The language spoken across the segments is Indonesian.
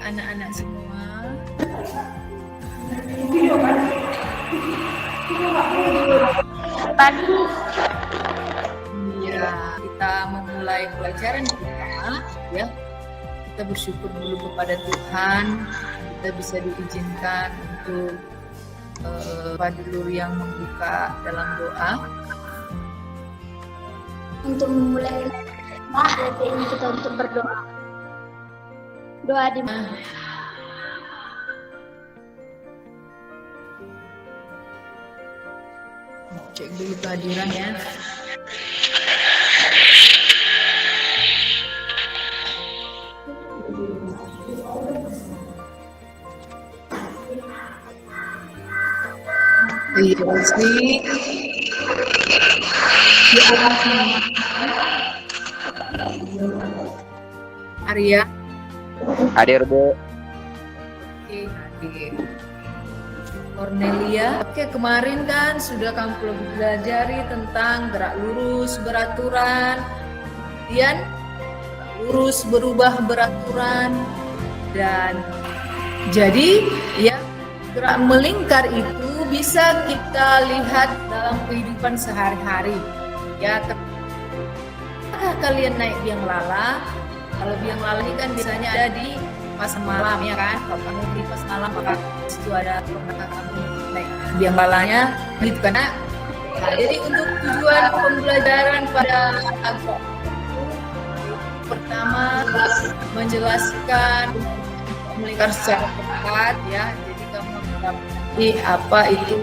anak-anak semua. Ya, kita memulai pelajaran kita, ya. Kita bersyukur dulu kepada Tuhan, kita bisa diizinkan untuk Pak Dulur yang membuka dalam doa. Untuk memulai berarti ini kita untuk berdoa. Doa di Cek dulu kehadiran ya. Terima kasih. Arya. Hadir, Bu. Oke, hadir. Cornelia. Oke, kemarin kan sudah kamu pelajari tentang gerak lurus beraturan, kemudian lurus berubah beraturan, dan jadi ya gerak melingkar itu bisa kita lihat dalam kehidupan sehari-hari. Ya, apakah kalian naik biang lala? Kalau biang lala ini kan biasanya ada di pas malam, ya kan? Kalau kamu di pas malam, maka itu ada pernah kamu naik biang lalanya, gitu kan? Nah, jadi untuk tujuan pembelajaran pada pertama menjelaskan melingkar secara tepat, ya. Jadi kamu mengerti apa itu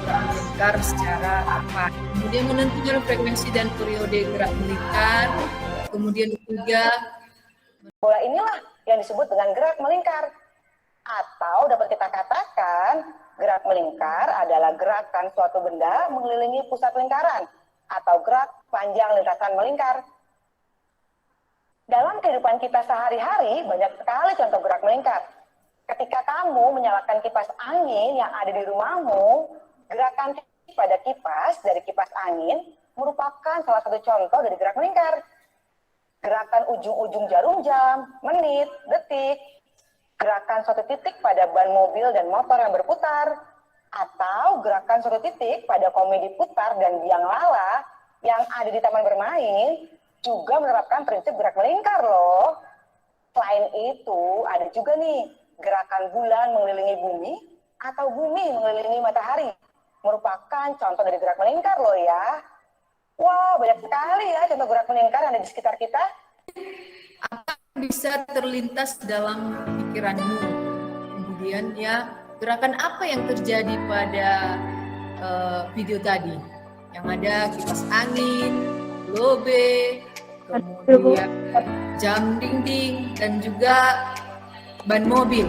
gerak melingkar secara tepat. Kemudian menentukan frekuensi dan periode gerak melingkar. Kemudian ketiga, bola inilah yang disebut dengan gerak melingkar. Atau dapat kita katakan gerak melingkar adalah gerakan suatu benda mengelilingi pusat lingkaran atau gerak panjang lintasan melingkar. Dalam kehidupan kita sehari-hari banyak sekali contoh gerak melingkar. Ketika kamu menyalakan kipas angin yang ada di rumahmu, gerakan pada kipas dari kipas angin merupakan salah satu contoh dari gerak melingkar. Gerakan ujung-ujung jarum jam, menit, detik, gerakan suatu titik pada ban mobil dan motor yang berputar, atau gerakan suatu titik pada komedi putar dan biang lala yang ada di taman bermain juga menerapkan prinsip gerak melingkar loh. Selain itu, ada juga nih gerakan bulan mengelilingi bumi atau bumi mengelilingi matahari, merupakan contoh dari gerak melingkar loh ya. Wow, banyak sekali ya contoh gerak melingkar yang ada di sekitar kita. apa yang bisa terlintas dalam pikiranmu? Kemudian ya, gerakan apa yang terjadi pada video tadi? Yang ada kipas angin, globe, kemudian jam dinding, dan juga ban mobil.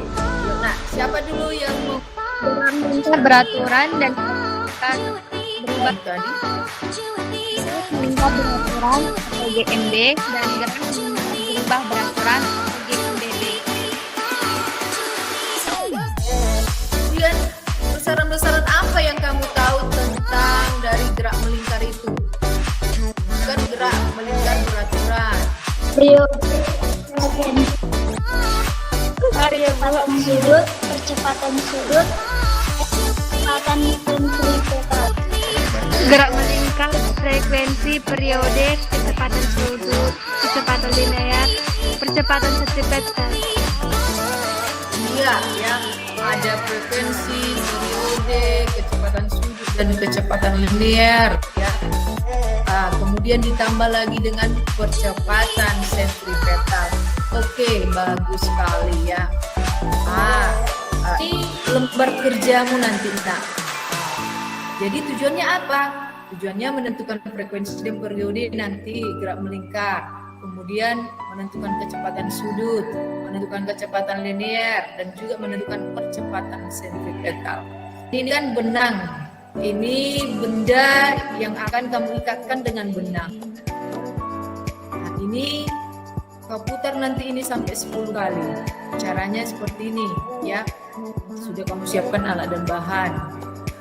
Nah, siapa dulu yang mau melingkar beraturan dan berubah tadi? melingkar beraturan atau GMB dan gerak berubah beraturan atau GMBB. Kemudian besaran-besaran apa yang kamu tahu tentang dari gerak melingkar itu? Bukan gerak melingkar beraturan. Variabel sudut, percepatan sudut, kecepatan sentripetal. Gerak melingkar, frekuensi, periode, kecepatan sudut, kecepatan linear, percepatan sentripetal. Iya, ya. Ada frekuensi, periode, kecepatan sudut, dan kecepatan linear. Ya. Kemudian ditambah lagi dengan percepatan sentripetal. Oke, bagus sekali ya. Ini lembar kerjamu nanti, Nak. Jadi tujuannya apa? Tujuannya menentukan frekuensi dan periode nanti gerak melingkar. Kemudian menentukan kecepatan sudut, menentukan kecepatan linear, dan juga menentukan percepatan sentripetal. Ini kan benang. Ini benda yang akan kamu ikatkan dengan benang. Nah, ini kau putar nanti ini sampai 10 kali. Caranya seperti ini, ya. Sudah kamu siapkan alat dan bahan.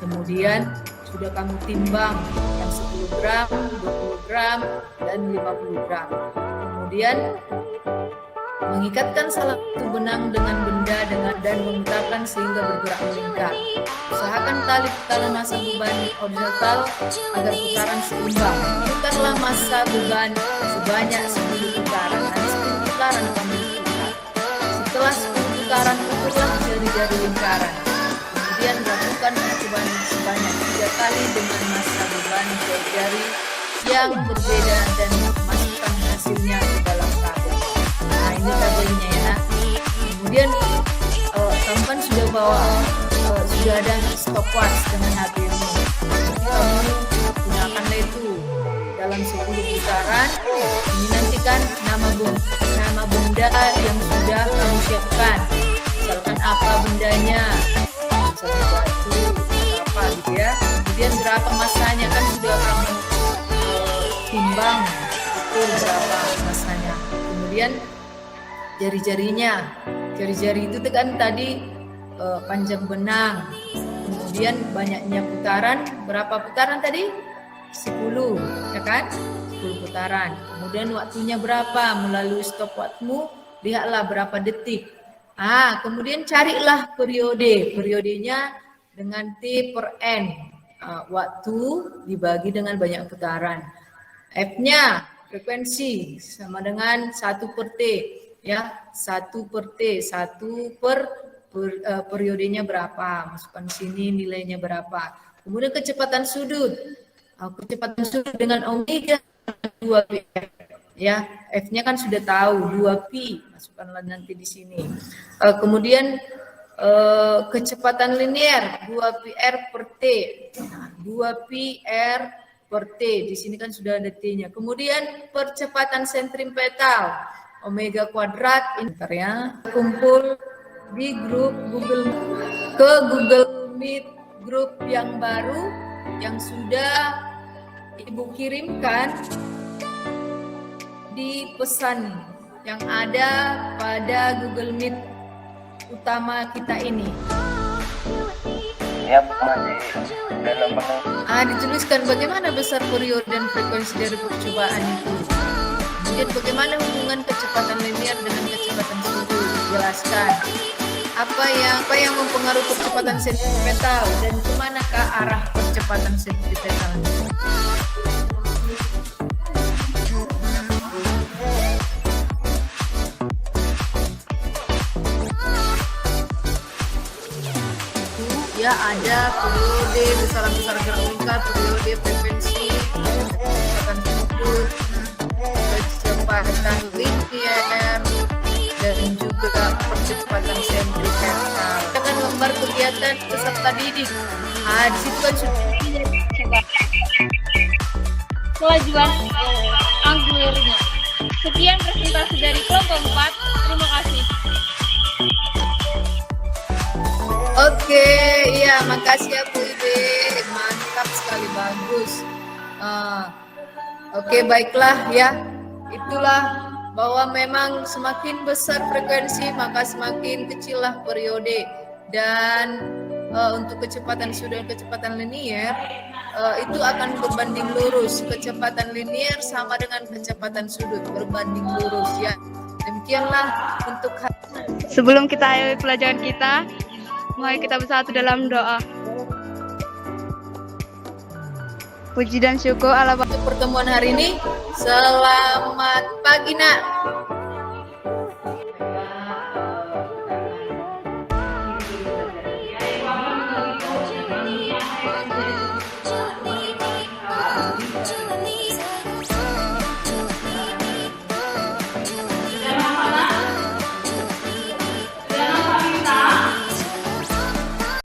Kemudian sudah kamu timbang yang 10 gram, 20 gram, dan 50 gram. Kemudian Mengikatkan salah satu benang dengan benda dan memutarkan sehingga bergerak melingkar. Usahakan tali putaran massa beban horizontal agar putaran seimbang. Putarlah massa beban sebanyak 10 putaran. Hanya 10 putaran kamu putar. Setelah 10 putaran, putarlah jari-jari lingkaran. Kemudian lakukan percobaan sebanyak 3 kali dengan massa beban jari-jari yang berbeda dan masukkan hasilnya ke dalam tabel. Nah, ini tabelnya ya. Kemudian kamu kan sudah bawa sudah ada stopwatch dengan HP-mu. Jadi kamu gunakanlah itu dalam 10 putaran. Ini nanti kan nama benda yang sudah kamu siapkan. Misalkan apa bendanya, misalnya batu, apa gitu ya. Kemudian berapa masanya kan sudah kamu timbang ukur berapa masanya. Kemudian jari-jarinya, jari-jari itu kan tadi panjang benang, kemudian banyaknya putaran, berapa putaran tadi? 10, ya kan? 10 putaran. Kemudian waktunya berapa? Melalui stopwatchmu, lihatlah berapa detik. Kemudian carilah periodenya dengan T per N. Waktu dibagi dengan banyak putaran. F-nya frekuensi sama dengan 1 per T, ya, 1 per T, 1 per periodenya berapa, masukkan sini nilainya berapa. Kemudian kecepatan sudut dengan omega 2pi, ya, F-nya kan sudah tahu 2pi, masukkanlah nanti di sini. Kemudian kecepatan linear 2πr per T, 2πr per T, di sini kan sudah ada T-nya. Kemudian percepatan sentripetal omega kuadrat, ya, kumpul di grup Google Meet grup yang baru yang sudah Ibu kirimkan di pesan yang ada pada Google Meet utama kita ini. Ya, masih dalam Dituliskan bagaimana besar periode dan frekuensi dari percobaan itu. Kemudian bagaimana hubungan kecepatan linear dengan kecepatan sudut, jelaskan. Apa yang mempengaruhi percepatan sentripetal dan kemanakah arah percepatan sentripetal? Ya, ada periode besaran gerak lingkar, periode frekuensi, kecepatan sudut, kecepatan linear, dan juga percepatan sentripetal. Dengan lembar kegiatan peserta didik. Di situ kan sudah kewajiban anggulirnya. Sekian presentasi dari kelompok 4. Terima kasih. Oke, iya, makasih ya Bu Ibe, mantap sekali, bagus. Oke, baiklah ya, itulah bahwa memang semakin besar frekuensi maka semakin kecillah periode, dan untuk kecepatan sudut dan kecepatan linear itu akan berbanding lurus. Kecepatan linear sama dengan kecepatan sudut, berbanding lurus ya. Demikianlah untuk Sebelum kita akhiri pelajaran kita, mari kita bersatu dalam doa. Puji dan syukur Allah untuk pertemuan hari ini. Selamat pagi nak.